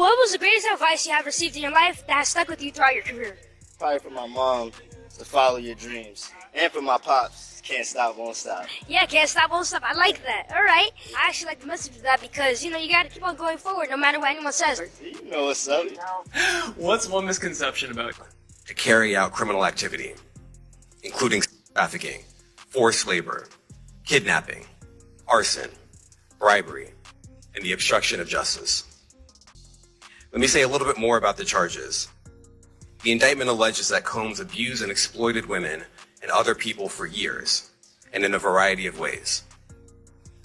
What was the greatest advice you have received in your life that has stuck with you throughout your career? Probably from my mom, to follow your dreams. And from my pops, can't stop, won't stop. Yeah, can't stop, won't stop. I like that. All right. I actually like the message of that because, you got to keep on going forward no matter what anyone says. You know what's up. What's one misconception about to carry out criminal activity, including trafficking, forced labor, kidnapping, arson, bribery, and the obstruction of justice? Let me say a little bit more about the charges. The indictment alleges that Combs abused and exploited women and other people for years, and in a variety of ways.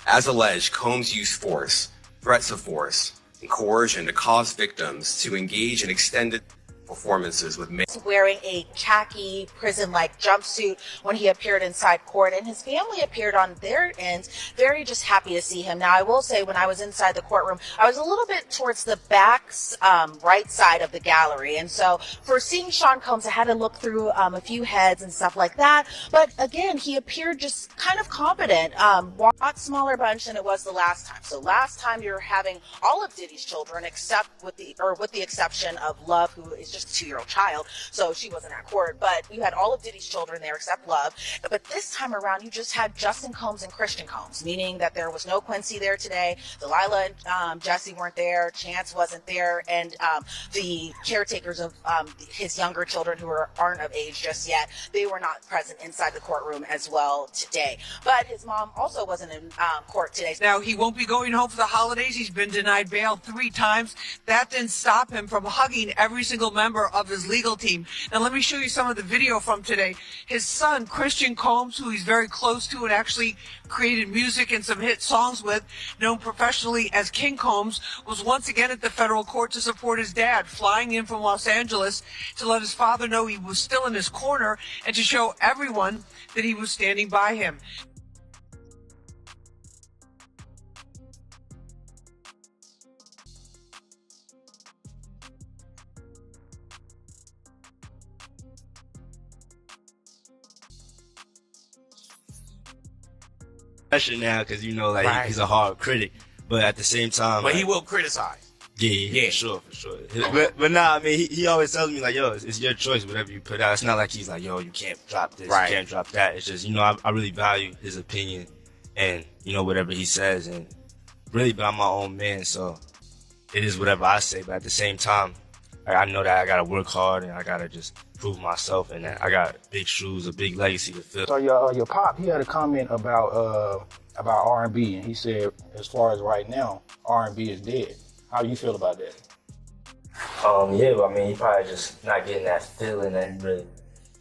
As alleged, Combs used force, threats of force, and coercion to cause victims to engage in extended performances with men. Wearing a khaki prison-like jumpsuit when he appeared inside court, and his family appeared on their end very just happy to see him. Now, I will say when I was inside the courtroom, I was a little bit towards the back right side of the gallery, and so for seeing Sean Combs, I had to look through a few heads and stuff like that. But again, he appeared just kind of competent, a lot smaller bunch than it was the last time. So last time you're having all of Diddy's children, except with the exception of Love, who is just a 2-year-old child, so she wasn't at court, but you had all of Diddy's children there except Love. But this time around, you just had Justin Combs and Christian Combs, meaning that there was no Quincy there today. Delilah and Jesse weren't there. Chance wasn't there, and the caretakers of his younger children who aren't of age just yet, they were not present inside the courtroom as well today. But his mom also wasn't in court today. Now, he won't be going home for the holidays. He's been denied bail 3 times. That didn't stop him from hugging every single member of his legal team. Now, let me show you some of the video from today. His son, Christian Combs, who he's very close to and actually created music and some hit songs with, known professionally as King Combs, was once again at the federal court to support his dad, flying in from Los Angeles to let his father know he was still in his corner and to show everyone that he was standing by him. Now, because Right. he's a hard critic, but at the same time, But he will criticize. yeah, for sure. But nah, I mean, he always tells me yo, it's your choice, whatever you put out. It's not like he's like, yo, you can't drop this, Right. you can't drop that. It's just, I really value his opinion and whatever he says, and really, but I'm my own man, so it is whatever I say. But at the same time, I know that I gotta work hard and I gotta just prove myself, and that I got big shoes, a big legacy to fill. So your pop, he had a comment about R&B, and he said, as far as right now, R&B is dead. How do you feel about that? Yeah, but I mean, he probably just not getting that feeling that he really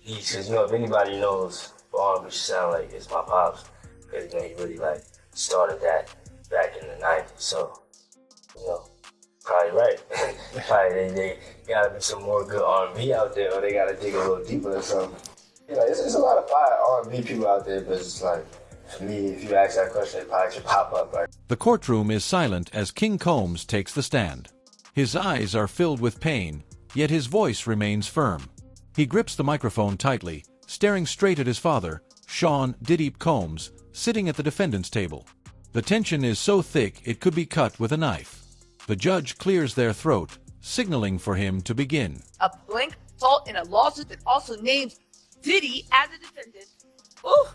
needs. Because, if anybody knows what R&B should sound like, it's my pops. Because, he really, started that back in the 90s. So, probably right. Probably they gotta be some more good R&B out there, or they gotta dig a little deeper or something. It's a lot of fire R&B people out there, but it's like, for me, if you ask that question, it probably should pop up. Right? The courtroom is silent as King Combs takes the stand. His eyes are filled with pain, yet his voice remains firm. He grips the microphone tightly, staring straight at his father, Sean "Diddy" Combs, sitting at the defendant's table. The tension is so thick it could be cut with a knife. The judge clears their throat, signaling for him to begin. A blank assault in a lawsuit that also names Diddy as a defendant. Ooh,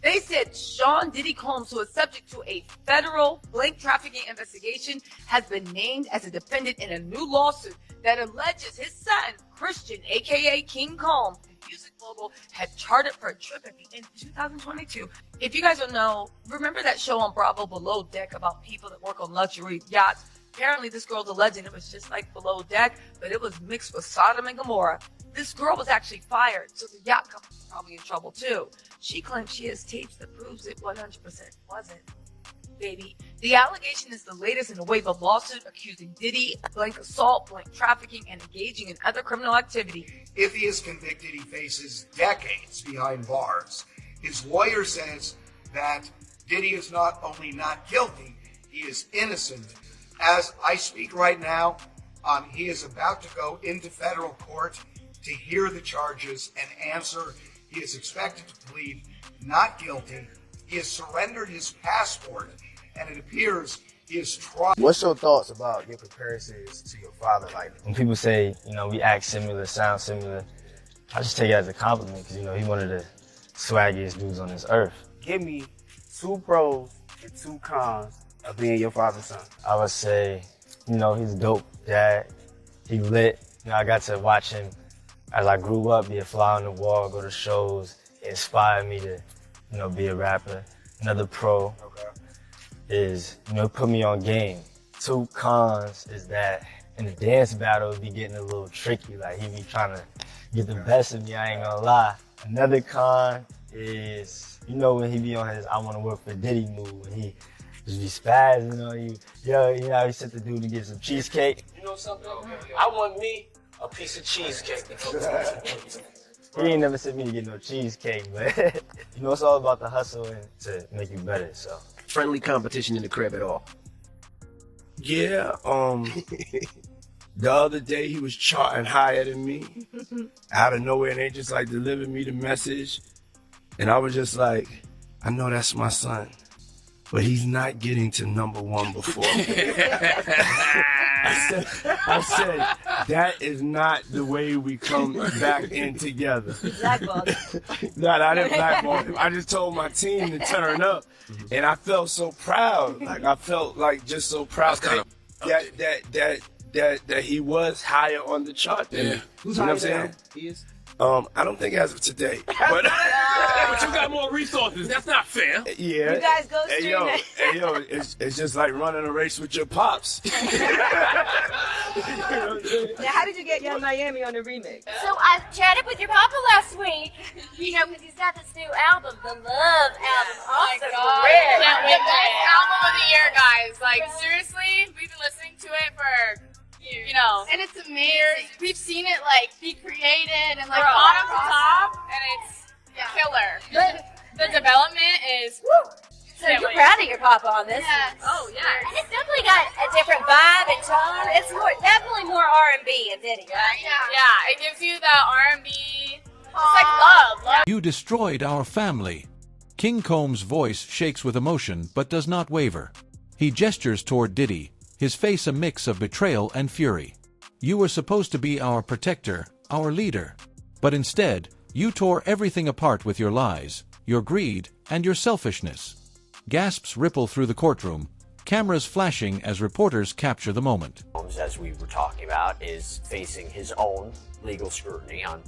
they said Sean Diddy Combs, who is subject to a federal blank trafficking investigation, has been named as a defendant in a new lawsuit that alleges his son, Christian, aka King Combs, the music mogul, had chartered for a trip at the end of 2022. If you guys don't know, remember that show on Bravo, Below Deck, about people that work on luxury yachts? Apparently, this girl's a legend. It was just like Below Deck, but it was mixed with Sodom and Gomorrah. This girl was actually fired, so the yacht company's probably in trouble too. She claims she has tapes that proves it 100% wasn't. Baby, the allegation is the latest in a wave of lawsuit accusing Diddy of blank assault, blank trafficking, and engaging in other criminal activity. If he is convicted, he faces decades behind bars. His lawyer says that Diddy is not only not guilty, he is innocent. As I speak right now, he is about to go into federal court to hear the charges and answer. He is expected to plead not guilty. He has surrendered his passport, and it appears He has tried. What's your thoughts about your comparisons to your father? Like, When people say, we act similar, sound similar, I just take it as a compliment because, he one of the swaggiest dudes on this earth. give me 2 pros and 2 cons of being your father's son. I would say, he's a dope dad. He lit. I got to watch him as I grew up, be a fly on the wall, go to shows. It inspired me to, be a rapper. Another pro is, put me on game. 2 cons is that in the dance battle, it be getting a little tricky. Like, he be trying to get the best of me, I ain't gonna lie. Another con is, when he be on his I wanna work for Diddy move, when he just be spazzing on you. How he sent the dude to get some cheesecake. You know something? I want me a piece of cheesecake. He ain't never sent me to get no cheesecake, but it's all about the hustle and to make you better, so. Friendly competition in the crib at all? Yeah, the other day he was charting higher than me. Out of nowhere, and they just like delivered me the message. And I was just like, I know that's my son, but he's not getting to #1 before me. I said, that is not the way we come back in together. No, I didn't blackball him. I just told my team to turn up. And I felt so proud. Like, I felt like just so proud that he was higher on the chart than me. Who's you know higher what I'm saying? now? He is? I don't think as of today. But, but you got more resources. That's not fair. Yeah. You guys go Hey yo, it's just like running a race with your pops. Now, how did you get Young Miami on the remix? So I chatted with your papa last week, because he's got this new album, the Love album. Oh my Awesome. God. Red. The best album of the year, guys. Like, seriously, we've been listening to it for, and it's amazing. We've seen it, be created and, bottom to top, and it's killer. The development is, So you're proud of your papa on this? Yes. Oh, yeah. And it's definitely got a different vibe and tone. It's definitely more R&B and Diddy, right? Yeah, it gives you that R&B, it's like love. You destroyed our family. King Combs' voice shakes with emotion but does not waver. He gestures toward Diddy, his face a mix of betrayal and fury. You were supposed to be our protector, our leader. But instead, you tore everything apart with your lies, your greed, and your selfishness. Gasps ripple through the courtroom, cameras flashing as reporters capture the moment. Combs, as we were talking about, is facing his own legal scrutiny. On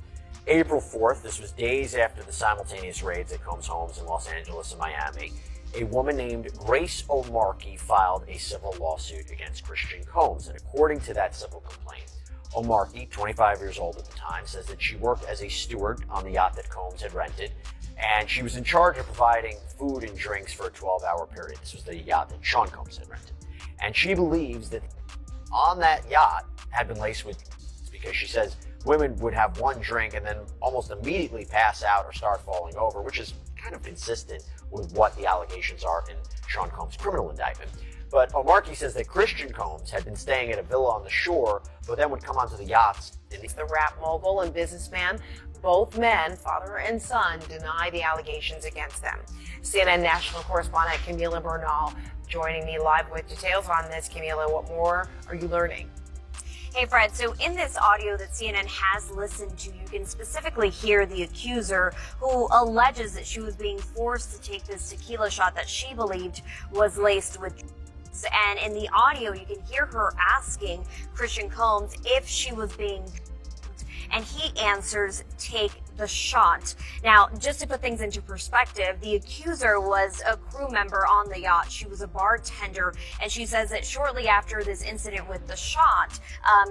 April 4th, this was days after the simultaneous raids at Combs' homes in Los Angeles and Miami, a woman named Grace O'Markey filed a civil lawsuit against Christian Combs. And according to that civil complaint, O'Markey, 25 years old at the time, says that she worked as a steward on the yacht that Combs had rented, and she was in charge of providing food and drinks for a 12-hour period. This was the yacht that Sean Combs had rented. And she believes that on that yacht had been laced with, because she says women would have one drink and then almost immediately pass out or start falling over, which is kind of consistent with what the allegations are in Sean Combs' criminal indictment. But O'Markey says that Christian Combs had been staying at a villa on the shore, but then would come onto the yachts. The rap mogul and businessman, both men, father and son, deny the allegations against them. CNN national correspondent Camila Bernal joining me live with details on this. Camila, what more are you learning? Hey, Fred, so in this audio that CNN has listened to, you can specifically hear the accuser who alleges that she was being forced to take this tequila shot that she believed was laced with drugs. And in the audio, you can hear her asking Christian Combs if she was being drugged, and he answers, take the shot. Now, just to put things into perspective, the accuser was a crew member on the yacht. She was a bartender, and she says that shortly after this incident with the shot,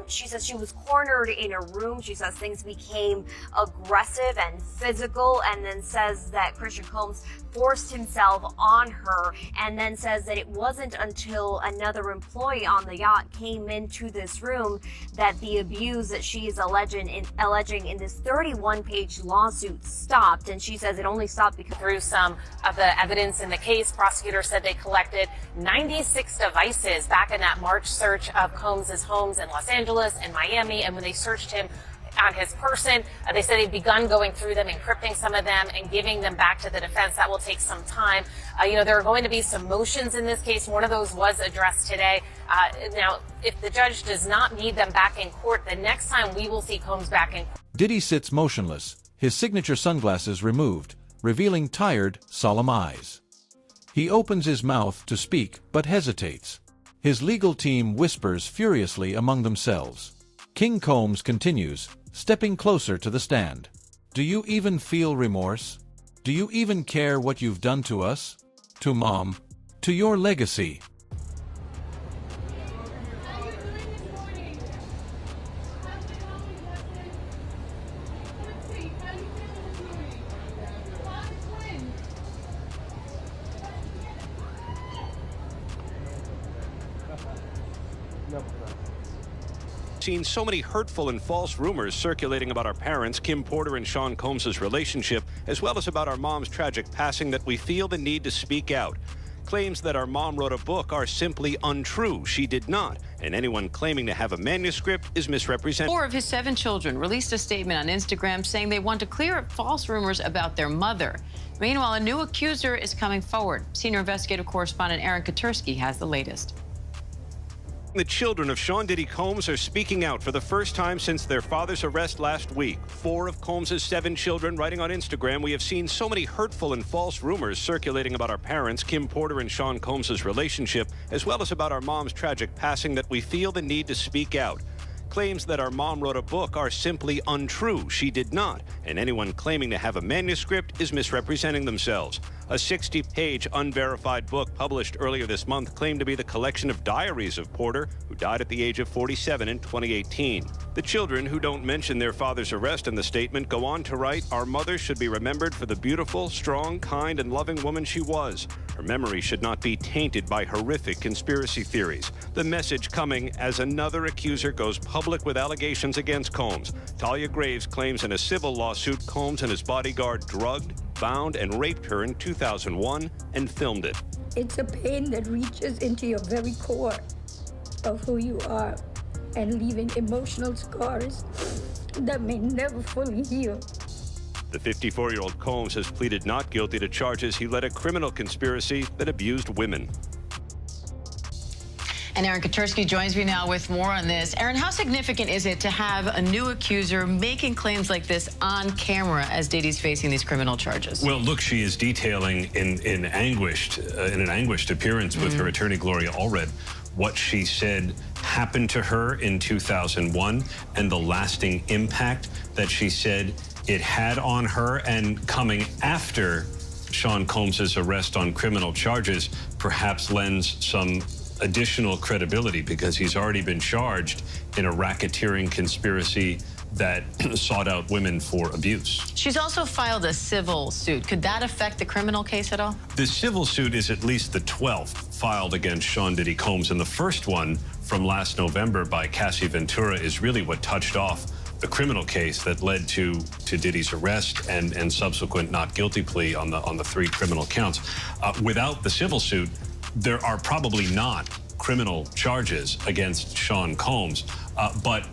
she says she was cornered in a room. She says things became aggressive and physical, and then says that Christian Combs forced himself on her, and then says that it wasn't until another employee on the yacht came into this room that the abuse that she is alleging in this 31-page lawsuit stopped. And she says it only stopped because through some of the evidence in the case, prosecutors said they collected 96 devices back in that March search of Combs' homes in Los Angeles and Miami. And when they searched him on his person. They said they've begun going through them, encrypting some of them, and giving them back to the defense. That will take some time. There are going to be some motions in this case. One of those was addressed today. Now, if the judge does not need them back in court, the next time we will see Combs back in court. Diddy sits motionless, his signature sunglasses removed, revealing tired, solemn eyes. He opens his mouth to speak, but hesitates. His legal team whispers furiously among themselves. King Combs continues, stepping closer to the stand. Do you even feel remorse? Do you even care what you've done to us? To Mom? To your legacy? Seen so many hurtful and false rumors circulating about our parents, Kim Porter and Sean Combs' relationship, as well as about our mom's tragic passing, that we feel the need to speak out. Claims that our mom wrote a book are simply untrue. She did not. And anyone claiming to have a manuscript is misrepresented. 4 of his 7 children released a statement on Instagram saying they want to clear up false rumors about their mother. Meanwhile, a new accuser is coming forward. Senior investigative correspondent Aaron Katursky has the latest. The children of Sean Diddy Combs are speaking out for the first time since their father's arrest last week. 4 of Combs' 7 children writing on Instagram, "We have seen so many hurtful and false rumors circulating about our parents, Kim Porter and Sean Combs' relationship, as well as about our mom's tragic passing, that we feel the need to speak out. Claims that our mom wrote a book are simply untrue. She did not. And anyone claiming to have a manuscript is misrepresenting themselves." A 60-page unverified book published earlier this month claimed to be the collection of diaries of Porter, who died at the age of 47 in 2018. The children, who don't mention their father's arrest in the statement, go on to write, "Our mother should be remembered for the beautiful, strong, kind, and loving woman she was. Her memory should not be tainted by horrific conspiracy theories." The message coming as another accuser goes public with allegations against Combs. Talia Graves claims in a civil lawsuit Combs and his bodyguard drugged, bound, and raped her in 2001 and filmed it. It's a pain that reaches into your very core of who you are and leaving emotional scars that may never fully heal. The 54-year-old Combs has pleaded not guilty to charges he led a criminal conspiracy that abused women. And Aaron Katursky joins me now with more on this. Aaron, how significant is it to have a new accuser making claims like this on camera as Diddy's facing these criminal charges? Well, look, she is detailing in an anguished appearance with her attorney, Gloria Allred, what she said happened to her in 2001 and the lasting impact that she said it had on her, and coming after Sean Combs' arrest on criminal charges perhaps lends some additional credibility, because he's already been charged in a racketeering conspiracy that sought out women for abuse. She's also filed a civil suit. Could that affect the criminal case at all? The civil suit is at least the 12th filed against Sean Diddy Combs, and the first one from last November by Cassie Ventura is really what touched off the criminal case that led to Diddy's arrest and subsequent not guilty plea on the 3 criminal counts. Without the civil suit, there are probably not criminal charges against Sean Combs, but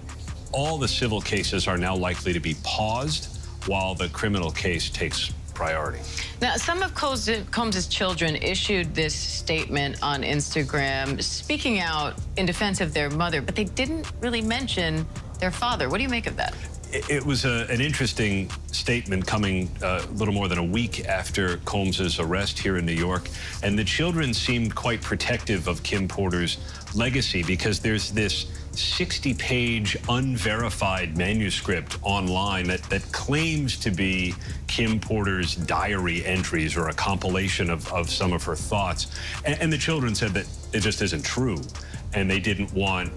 all the civil cases are now likely to be paused while the criminal case takes priority. Now, some of Combs' children issued this statement on Instagram, speaking out in defense of their mother, but they didn't really mention their father. What do you make of that? It was an interesting statement coming a little more than a week after Combs' arrest here in New York. And the children seemed quite protective of Kim Porter's legacy, because there's this 60-page unverified manuscript online that claims to be Kim Porter's diary entries or a compilation of some of her thoughts. And the children said that it just isn't true. And they didn't want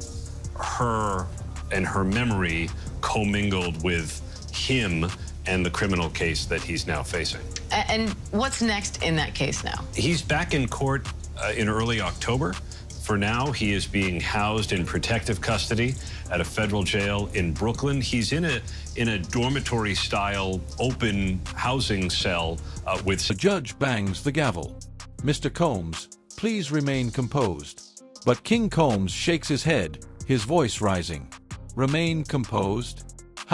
her and her memory commingled with him and the criminal case that he's now facing. And what's next in that case now? He's back in court in early October. For now, he is being housed in protective custody at a federal jail in Brooklyn. He's in a dormitory-style open housing cell with... The judge bangs the gavel. Mr. Combs, please remain composed. But King Combs shakes his head, his voice rising. Remain composed?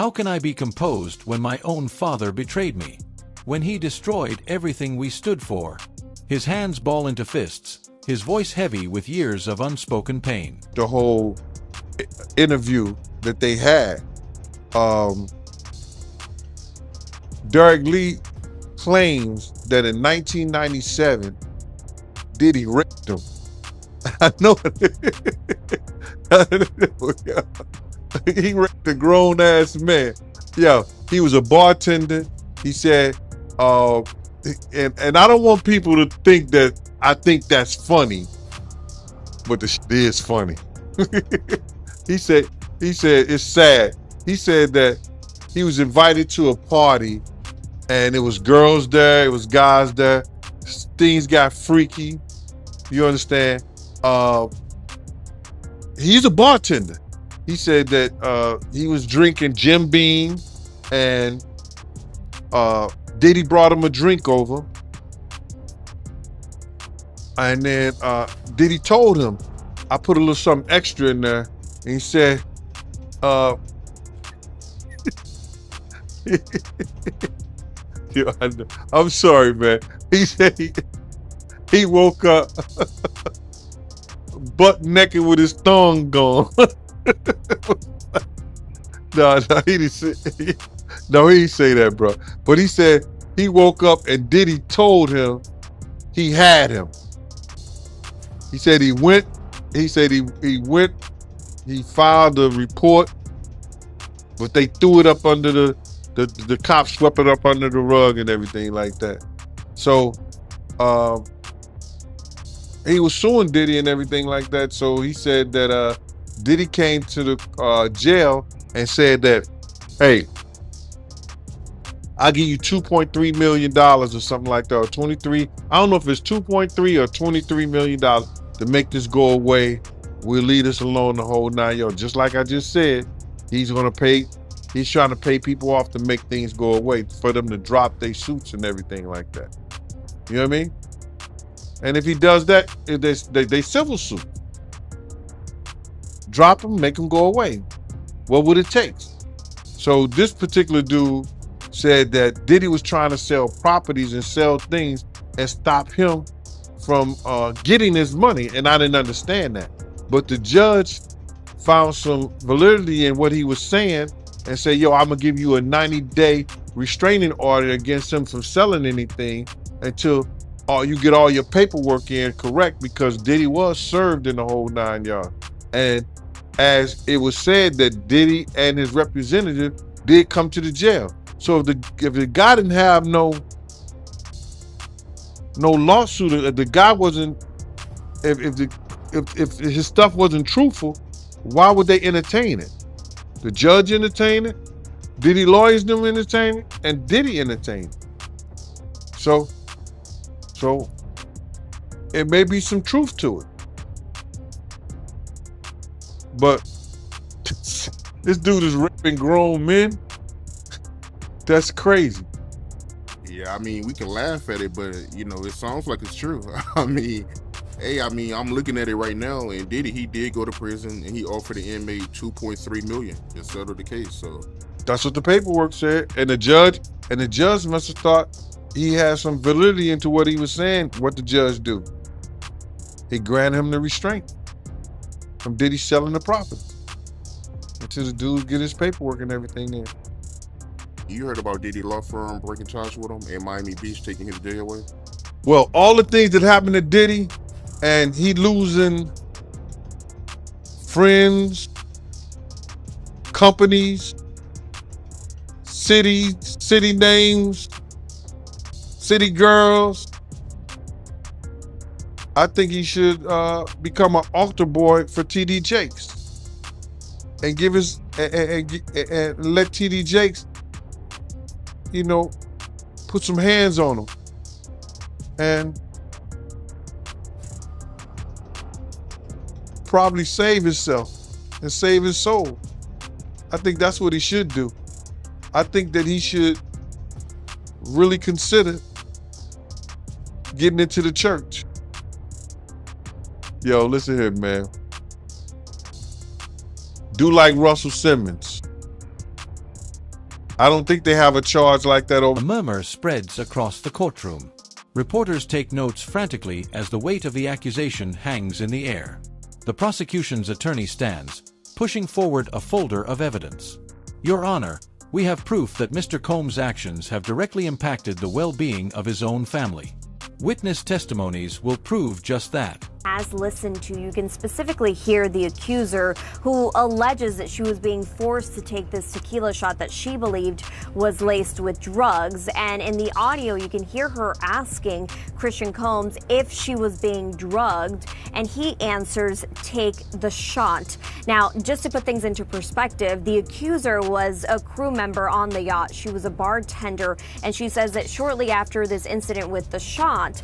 How can I be composed when my own father betrayed me? When he destroyed everything we stood for? His hands ball into fists, his voice heavy with years of unspoken pain. The whole interview that they had, Derek Lee claims that in 1997, Diddy raped him. I know he raped a grown-ass man. Yeah, he was a bartender. He said, and I don't want people to think that I think that's funny, but the shit is funny. He said it's sad. He said that he was invited to a party and it was girls there, it was guys there. Things got freaky. You understand? He's a bartender. He said that he was drinking Jim Beam and Diddy brought him a drink over. And then Diddy told him, I put a little something extra in there. And he said, yeah, I'm sorry, man. He said he woke up butt naked with his thong gone. No, he didn't say. No, he didn't say that, bro. But he said he woke up and Diddy told him he had him. He said he went. He said he went. He filed a report, but they threw it up under the cops swept it up under the rug and everything like that. So he was suing Diddy and everything like that. So he said that Diddy came to the jail and said that, hey, I'll give you $2.3 million or something like that, or 23. I don't know if it's 2.3 or $23 million to make this go away. We'll leave this alone the whole 9 yards. Just like I just said, he's trying to pay people off to make things go away, for them to drop their suits and everything like that. You know what I mean? And if he does that, they civil suit. Drop him, make him go away. What would it take? So this particular dude said that Diddy was trying to sell properties and sell things and stop him from getting his money, and I didn't understand that. But the judge found some validity in what he was saying and said, yo, I'm gonna give you a 90-day restraining order against him from selling anything until you get all your paperwork in correct, because Diddy was served in the whole 9 yards. And as it was said that Diddy and his representative did come to the jail. So if the guy didn't have no lawsuit, if the guy wasn't, if his stuff wasn't truthful, why would they entertain it? The judge entertained it, Diddy lawyers them entertain it, and Diddy entertained it. So it may be some truth to it. But this dude is raping grown men. That's crazy. Yeah, I mean, we can laugh at it, but you know, it sounds like it's true. I mean, I'm looking at it right now, and he did go to prison, and he offered the inmate $2.3 million to settle the case. So that's what the paperwork said, and the judge must have thought he had some validity into what he was saying. What the judge do? He granted him the restraint from Diddy selling the property until the dude get his paperwork and everything in. You heard about Diddy law firm breaking ties with him and Miami Beach taking his day away? Well, all the things that happened to Diddy, and he losing friends, companies, cities, city names, city girls. I think he should become an altar boy for TD Jakes and give his and let TD Jakes, you know, put some hands on him and probably save himself and save his soul. I think that's what he should do. I think that he should really consider getting into the church. Yo, listen here, man. Do like Russell Simmons. I don't think they have a charge like that over. A murmur spreads across the courtroom. Reporters take notes frantically as the weight of the accusation hangs in the air. The prosecution's attorney stands, pushing forward a folder of evidence. Your Honor, we have proof that Mr. Combs' actions have directly impacted the well-being of his own family. Witness testimonies will prove just that. As listened to, you can specifically hear the accuser who alleges that she was being forced to take this tequila shot that she believed was laced with drugs. And in the audio, you can hear her asking Christian Combs if she was being drugged, and he answers, "Take the shot." Now, just to put things into perspective, the accuser was a crew member on the yacht. She was a bartender, and she says that shortly after this incident with the shot,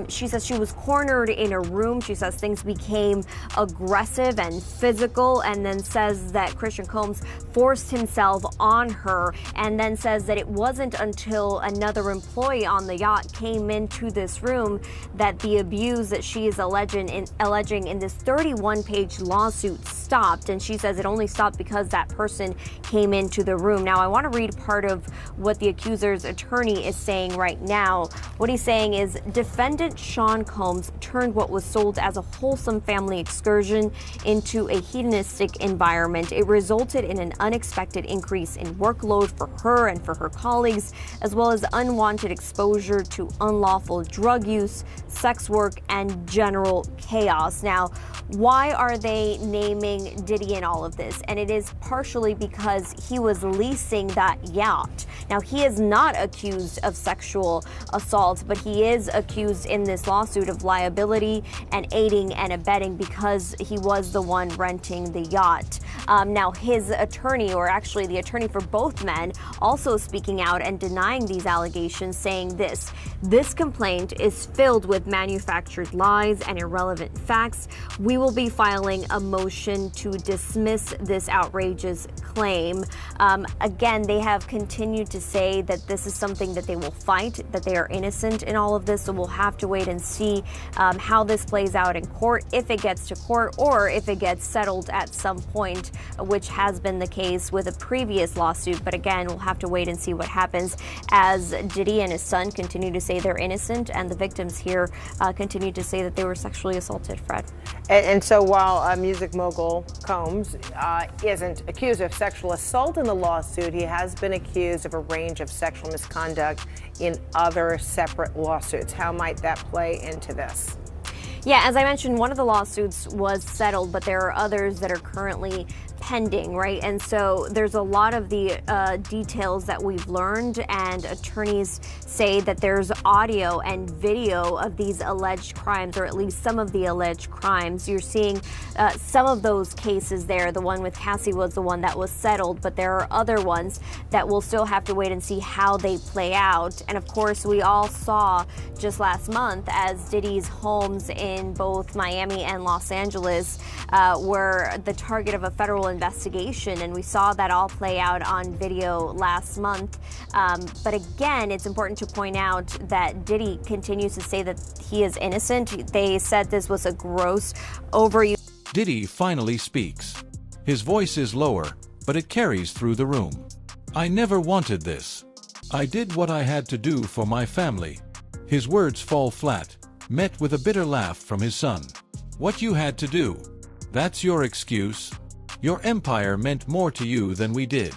she says she was cornered in a room. She says things became aggressive and physical, and then says that Christian Combs forced himself on her, and then says that it wasn't until another employee on the yacht came into this room that the abuse that she is alleging in this 31-page lawsuit stopped. And she says it only stopped because that person came into the room. Now, I want to read part of what the accuser's attorney is saying right now. What he's saying is, defendant Sean Combs turned what was sold as a wholesome family excursion into a hedonistic environment. It resulted in an unexpected increase in workload for her and for her colleagues, as well as unwanted exposure to unlawful drug use, sex work, and general chaos. Now, why are they naming Diddy in all of this? And it is partially because he was leasing that yacht. Now, he is not accused of sexual assault, but he is accused in this lawsuit of liability and aiding and abetting because he was the one renting the yacht. Now, his attorney, or actually the attorney for both men, also speaking out and denying these allegations, saying this complaint is filled with manufactured lies and irrelevant facts. We will be filing a motion to dismiss this outrageous claim. Again, they have continued to say that this is something that they will fight, that they are innocent in all of this, so we'll have to wait and see how this plays out in court, if it gets to court, or if it gets settled at some point, which has been the case with a previous lawsuit. But again, we'll have to wait and see what happens as Diddy and his son continue to say they're innocent, and the victims here continue to say that they were sexually assaulted, Fred. And so while music mogul Combs isn't accused of sexual assault in the lawsuit, he has been accused of a range of sexual misconduct in other separate lawsuits. How might that play into this? Yeah, as I mentioned, one of the lawsuits was settled, but there are others that are currently pending, right? And so there's a lot of the details that we've learned, and attorneys say that there's audio and video of these alleged crimes, or at least some of the alleged crimes. You're seeing some of those cases there. The one with Cassie was the one that was settled, but there are other ones that we'll still have to wait and see how they play out. And of course, we all saw just last month as Diddy's homes in both Miami and Los Angeles were the target of a federal investigation, and we saw that all play out on video last month. But again, it's important to point out that Diddy continues to say that he is innocent. They said this was a gross overuse. Diddy finally speaks. His voice is lower, but it carries through the room. I never wanted this. I did what I had to do for my family. His words fall flat, met with a bitter laugh from his son. What you had to do. That's your excuse. Your empire meant more to you than we did.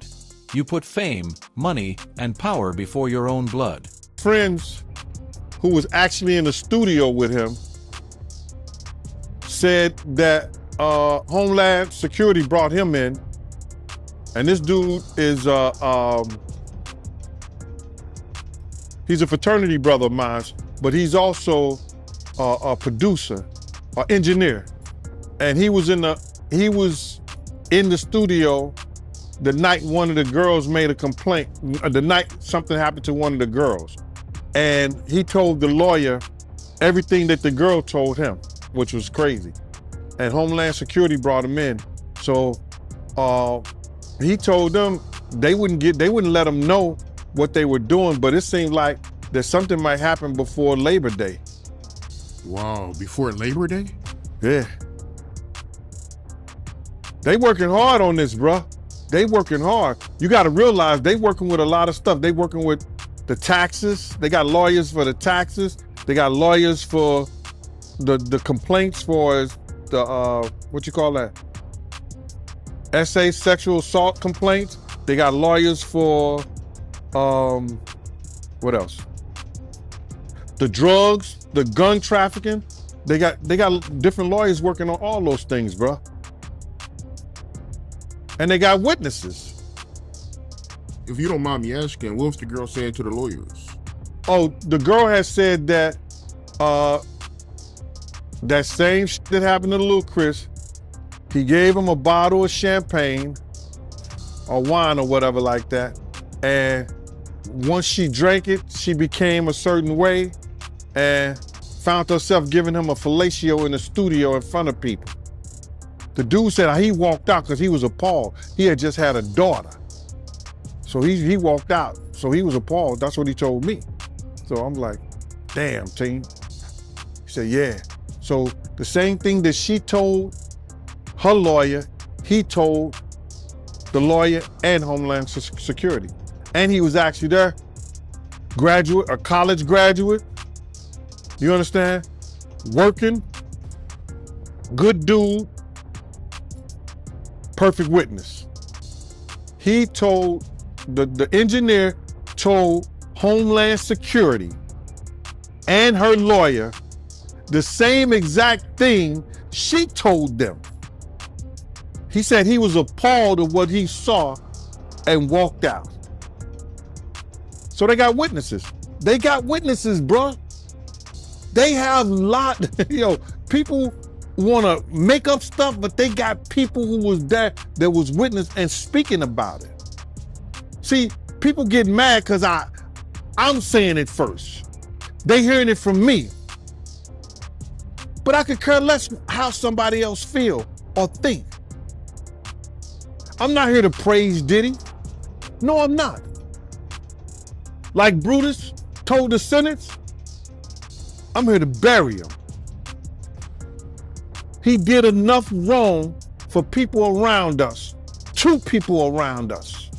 You put fame, money, and power before your own blood. Friends who was actually in the studio with him said that Homeland Security brought him in, and this dude is he's a fraternity brother of mine, but he's also a producer, an engineer, and he was in the studio the night one of the girls made a complaint, the night something happened to one of the girls. And he told the lawyer everything that the girl told him, which was crazy. And Homeland Security brought him in. So he told them they wouldn't let him know what they were doing, but it seemed like that something might happen before Labor Day. Wow, before Labor Day? Yeah. They working hard on this, bruh. They working hard. You got to realize they working with a lot of stuff. They working with the taxes. They got lawyers for the taxes. They got lawyers for the complaints for the what you call that? SA sexual assault complaints. They got lawyers for what else? The drugs, the gun trafficking. They got different lawyers working on all those things, bro. And they got witnesses. If you don't mind me asking, what was the girl saying to the lawyers? Oh, the girl has said that that same shit that happened to little Chris, he gave him a bottle of champagne or wine or whatever like that. And once she drank it, she became a certain way and found herself giving him a fellatio in the studio in front of people. The dude said he walked out because he was appalled. He had just had a daughter. So he walked out. So he was appalled. That's what he told me. So I'm like, damn, team. He said, yeah. So the same thing that she told her lawyer, he told the lawyer and Homeland Security. And he was actually there, a college graduate. You understand? Working, good dude, perfect witness. He told, the engineer told Homeland Security and her lawyer the same exact thing she told them. He said he was appalled at what he saw and walked out. So they got witnesses. They got witnesses, bro. They have a lot, people want to make up stuff, but they got people who was there that was witness and speaking about it. See, people get mad because I'm saying it first. They hearing it from me. But I could care less how somebody else feel or think. I'm not here to praise Diddy. No, I'm not. Like Brutus told the sentence, I'm here to bury him. He did enough wrong for people around us, to people around us.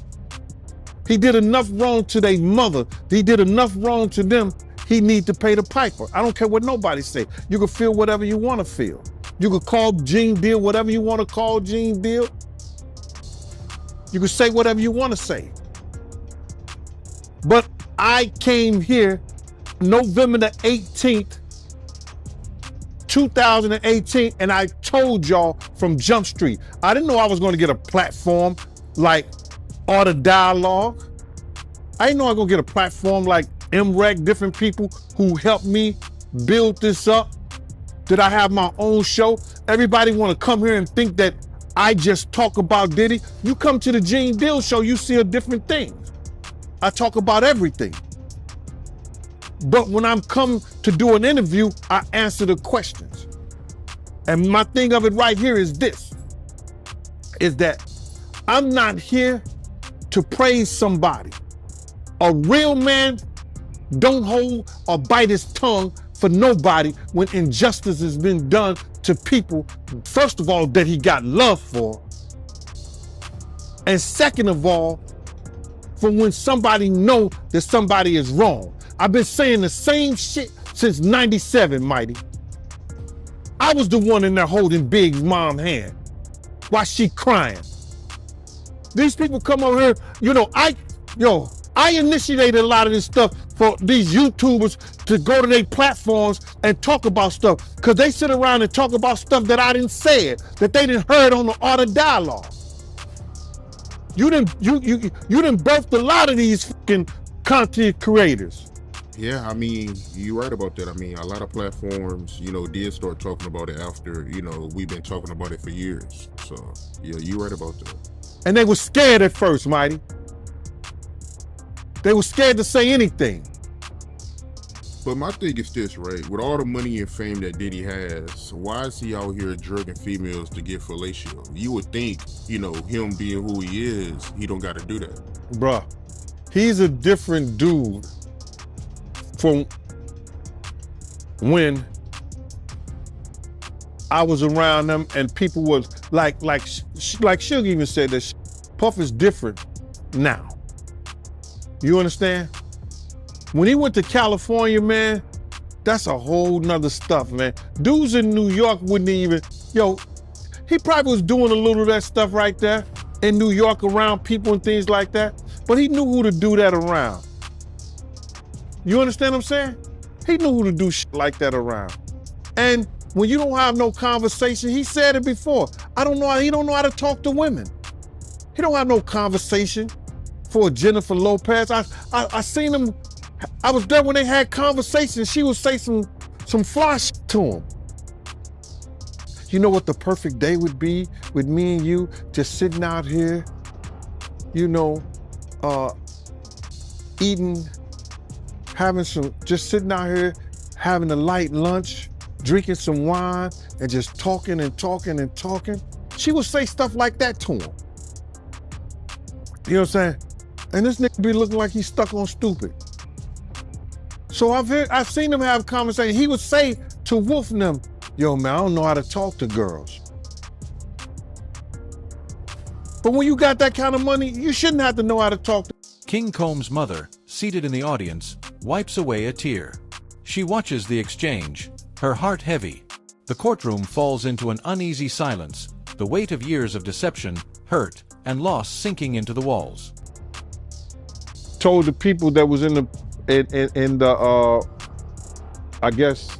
He did enough wrong to their mother. He did enough wrong to them. He need to pay the piper. I don't care what nobody say. You can feel whatever you want to feel. You can call Gene Deal whatever you want to call Gene Deal. You can say whatever you want to say. But I came here November the 18th, 2018, and I told y'all from Jump Street, I didn't know I was going to get a platform like Art of Dialogue. I didn't know I was going to get a platform like MREC, different people who helped me build this up. Did I have my own show? Everybody want to come here and think that I just talk about Diddy. You come to the Gene Deal show, you see a different thing. I talk about everything. But when I'm come to do an interview, I answer the questions. And my thing of it right here is this, is that I'm not here to praise somebody. A real man don't hold or bite his tongue for nobody when injustice has been done to people, first of all, that he got love for. And second of all, for when somebody know that somebody is wrong. I've been saying the same shit since 97, Mighty. I was the one in there holding Big's mom's hand while she crying. These people come over here, I initiated a lot of this stuff for these YouTubers to go to their platforms and talk about stuff, because they sit around and talk about stuff that I didn't say, that they didn't heard on the Art of Dialogue. You didn't birthed a lot of these fucking content creators. Yeah, I mean, you're right about that. I mean, a lot of platforms, did start talking about it after, we've been talking about it for years. So, yeah, you're right about that. And they were scared at first, Mighty. They were scared to say anything. But my thing is this, right? With all the money and fame that Diddy has, why is he out here drugging females to get fellatio? You would think, him being who he is, he don't got to do that. Bruh, he's a different dude from when I was around them and people was like Suge even said that Puff is different now. You understand? When he went to California, man, that's a whole nother stuff, man. Dudes in New York wouldn't even, he probably was doing a little of that stuff right there in New York around people and things like that, but he knew who to do that around. You understand what I'm saying? He knew who to do shit like that around. And when you don't have no conversation, he said it before, he don't know how to talk to women. He don't have no conversation for Jennifer Lopez. I seen him, I was there when they had conversations. She would say some fly shit to him. You know what the perfect day would be with me and you just sitting out here, eating, just sitting out here, having a light lunch, drinking some wine, and just talking and talking and talking. She would say stuff like that to him. You know what I'm saying? And this nigga be looking like he's stuck on stupid. So I've seen him have conversations. He would say to Wolf and them, yo, man, I don't know how to talk to girls. But when you got that kind of money, you shouldn't have to know how to talk to. King Combs' mother, seated in the audience, wipes away a tear. She watches the exchange, her heart heavy. The courtroom falls into an uneasy silence, the weight of years of deception, hurt, and loss sinking into the walls. Told the people that was in the I guess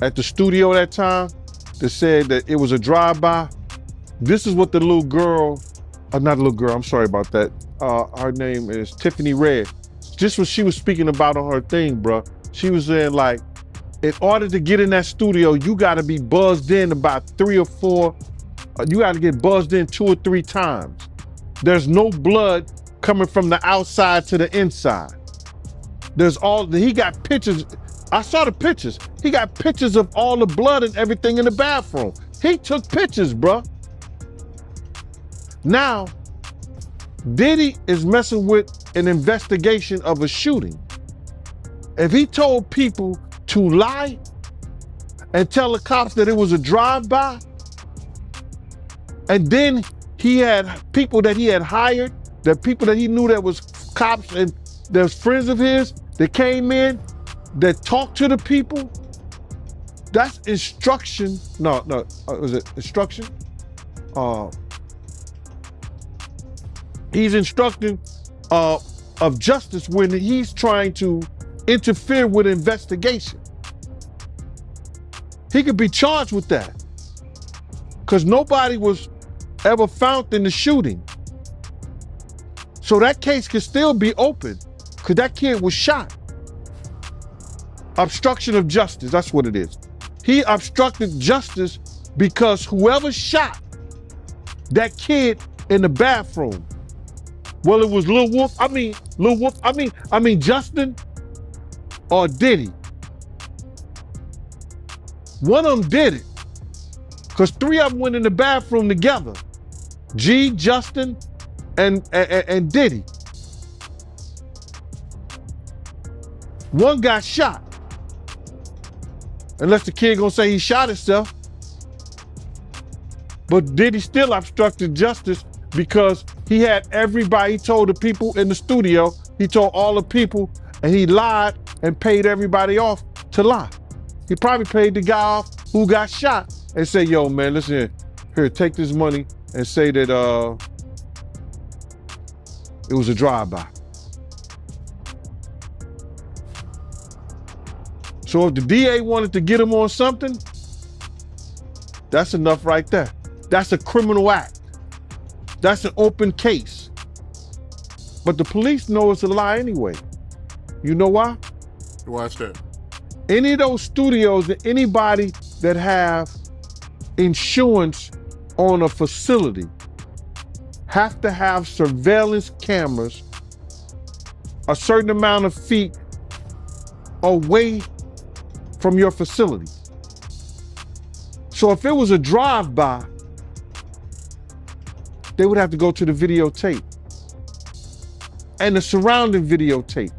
at the studio that time, that said that it was a drive-by. This is what the little girl, not little girl, I'm sorry about that. Her name is Tiffany Red. Just what she was speaking about on her thing, bro. She was saying, like, in order to get in that studio, you gotta be buzzed in about 3 or 4, you gotta get buzzed in 2 or 3 times. There's no blood coming from the outside to the inside. He got pictures. I saw the pictures. He got pictures of all the blood and everything in the bathroom. He took pictures, bro. Now, Diddy is messing with an investigation of a shooting. If he told people to lie and tell the cops that it was a drive-by, and then he had people that he had hired, that people that he knew that was cops and there's friends of his that came in, that talked to the people, that's instruction. Was it instruction? He's instructing of justice when he's trying to interfere with an investigation. He could be charged with that because nobody was ever found in the shooting. So that case could still be open because that kid was shot. Obstruction of justice, that's what it is. He obstructed justice because whoever shot that kid in the bathroom, well, it was Justin or Diddy. One of them did it because 3 of them went in the bathroom together. G, Justin, and Diddy. One got shot. Unless the kid gonna say he shot himself. But Diddy still obstructed justice because he had everybody, he told the people in the studio, he told all the people, and he lied and paid everybody off to lie. He probably paid the guy off who got shot and said, yo, man, listen here, take this money and say that it was a drive-by. So if the DA wanted to get him on something, that's enough right there. That's a criminal act. That's an open case. But the police know it's a lie anyway. You know why? Why's that? Any of those studios, anybody that have insurance on a facility have to have surveillance cameras a certain amount of feet away from your facility. So if it was a drive-by, they would have to go to the videotape and the surrounding videotape.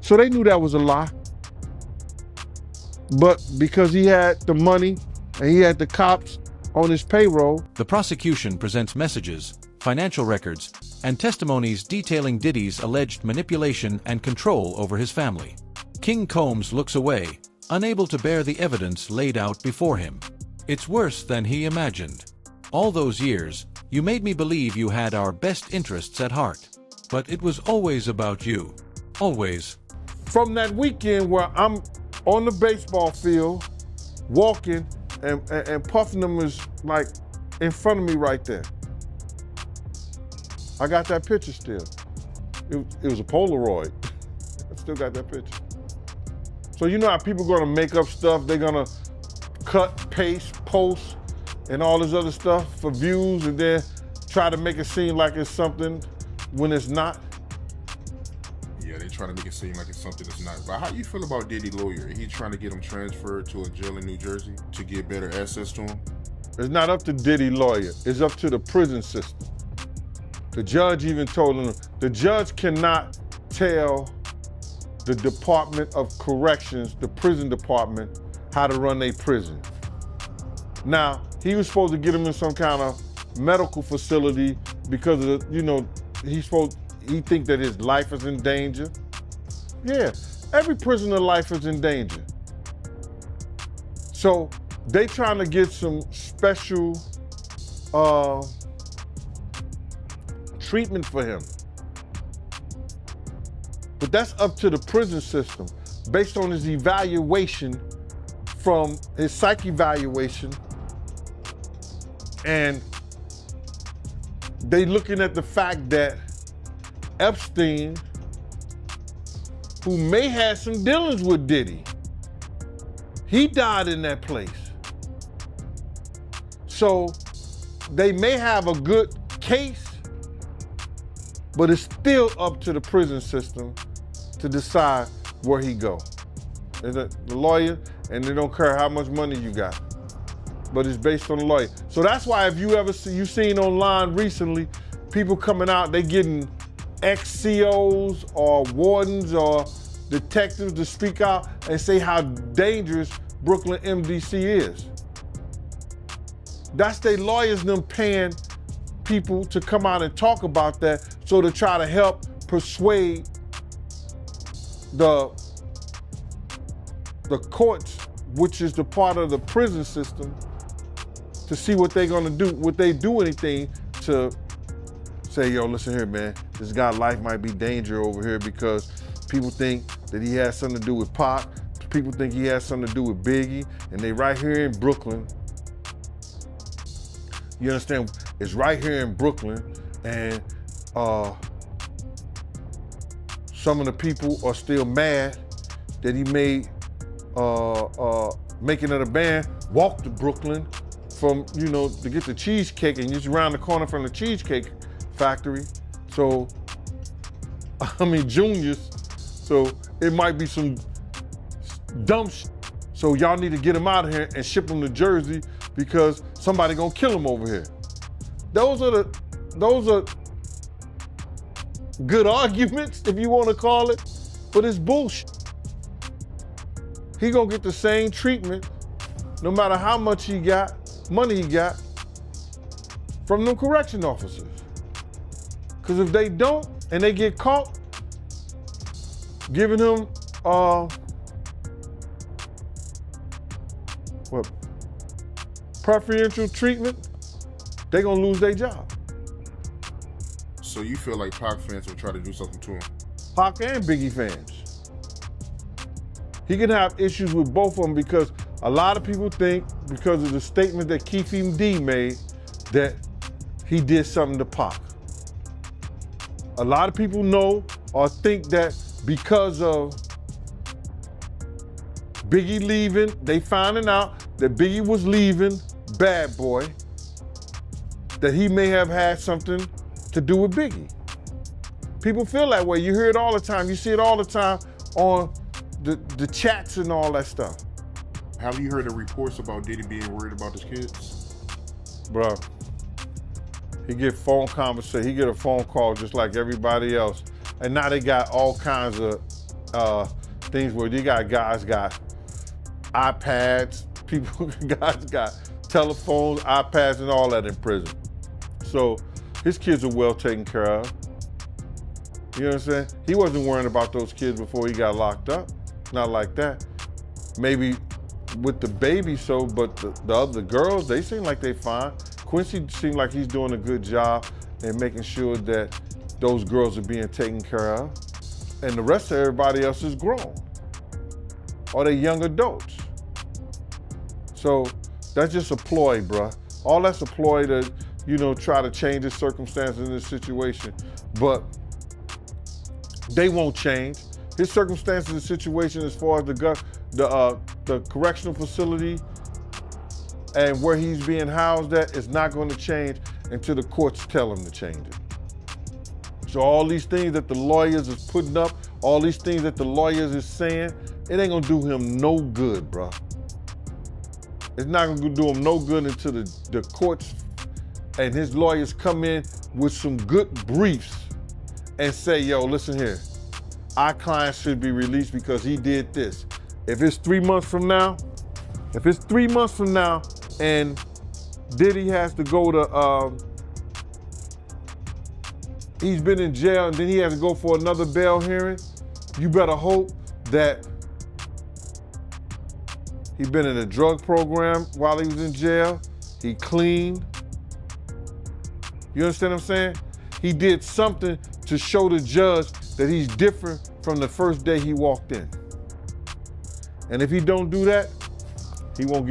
So they knew that was a lie. But because he had the money and he had the cops on his payroll. The prosecution presents messages financial records, and testimonies detailing Diddy's alleged manipulation and control over his family. King Combs looks away, unable to bear the evidence laid out before him. It's worse than he imagined. All those years, you made me believe you had our best interests at heart. But it was always about you. Always. From that weekend where I'm on the baseball field, walking, and Puffin them was like in front of me right there. I got that picture still. It was a Polaroid. I still got that picture. So you know how people gonna make up stuff, they're gonna cut, paste, post, and all this other stuff for views, and then try to make it seem like it's something when it's not? Yeah, they try to make it seem like it's something that's not. But how you feel about Diddy lawyer? He trying to get him transferred to a jail in New Jersey to get better access to him? It's not up to Diddy lawyer, it's up to the prison system. The judge even told him, the judge cannot tell the Department of Corrections, the prison department, how to run a prison. Now, he was supposed to get him in some kind of medical facility because of, he think that his life is in danger. Yeah, every prisoner life is in danger. So they trying to get some special treatment for him. But that's up to the prison system based on his evaluation from his psych evaluation. And they looking at the fact that Epstein, who may have some dealings with Diddy, he died in that place. So they may have a good case, but it's still up to the prison system to decide where he go. The lawyer, and they don't care how much money you got, but it's based on the lawyer. So that's why if you ever you seen online recently, people coming out, they getting ex-COs or wardens or detectives to speak out and say how dangerous Brooklyn MDC is. That's their lawyers them paying people to come out and talk about that, so to try to help persuade the courts, which is the part of the prison system, to see what they're gonna do, would they do anything to say, yo, listen here, man, this guy's life might be danger over here because people think that he has something to do with Pac, people think he has something to do with Biggie, and they right here in Brooklyn. You understand? It's right here in Brooklyn, and some of the people are still mad that he made Making It a Band walk to Brooklyn from, to get the cheesecake, and just around the corner from the Cheesecake Factory. So, Junior's. So it might be some dumb shit. So y'all need to get him out of here and ship him to Jersey because somebody gonna kill him over here. Those are good arguments, if you want to call it, but it's bullshit. He gonna get the same treatment no matter how much money he got from them correction officers. Because if they don't and they get caught giving him preferential treatment, they gonna lose their job. So you feel like Pac fans will try to do something to him? Pac and Biggie fans. He can have issues with both of them because a lot of people think, because of the statement that Keith D made, that he did something to Pac. A lot of people know or think that because of Biggie leaving, they finding out that Biggie was leaving Bad Boy, that he may have had something to do with Biggie. People feel that way. You hear it all the time. You see it all the time on the chats and all that stuff. Have you heard the reports about Diddy being worried about his kids? Bro, he get phone conversation. He get a phone call just like everybody else. And now they got all kinds of things where you got guys got iPads, guys got telephones, iPads, and all that in prison. So His kids are well taken care of. You know what I'm saying? He wasn't worrying about those kids before he got locked up. Not like that. Maybe with the baby so, but the other girls, they seem like they fine. Quincy seemed like he's doing a good job in making sure that those girls are being taken care of. And the rest of everybody else is grown. Or they young adults. So that's just a ploy, bruh. All that's a ploy to, you know, try to change the circumstances in this situation. But they won't change. His circumstances and situation as far as the correctional facility and where he's being housed at is not going to change until the courts tell him to change it. So all these things that the lawyers is putting up, all these things that the lawyers is saying, it ain't gonna do him no good, bro. It's not gonna do him no good until the courts and his lawyers come in with some good briefs and say, yo, listen here, our client should be released because he did this. If it's 3 months from now, and Diddy has to go to, he's been in jail and then he has to go for another bail hearing, you better hope that he's been in a drug program while he was in jail, he cleaned. You understand what I'm saying? He did something to show the judge that he's different from the first day he walked in. And if he don't do that, he won't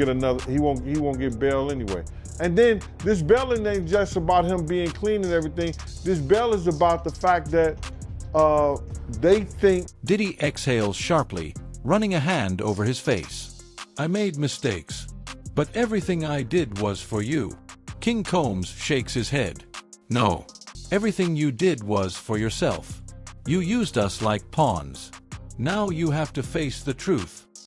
get bail anyway. And then this bailing ain't just about him being clean and everything. This bail is about the fact that they think. Diddy exhales sharply, running a hand over his face. I made mistakes, but everything I did was for you. King Combs shakes his head. No, everything you did was for yourself. You used us like pawns. Now you have to face the truth.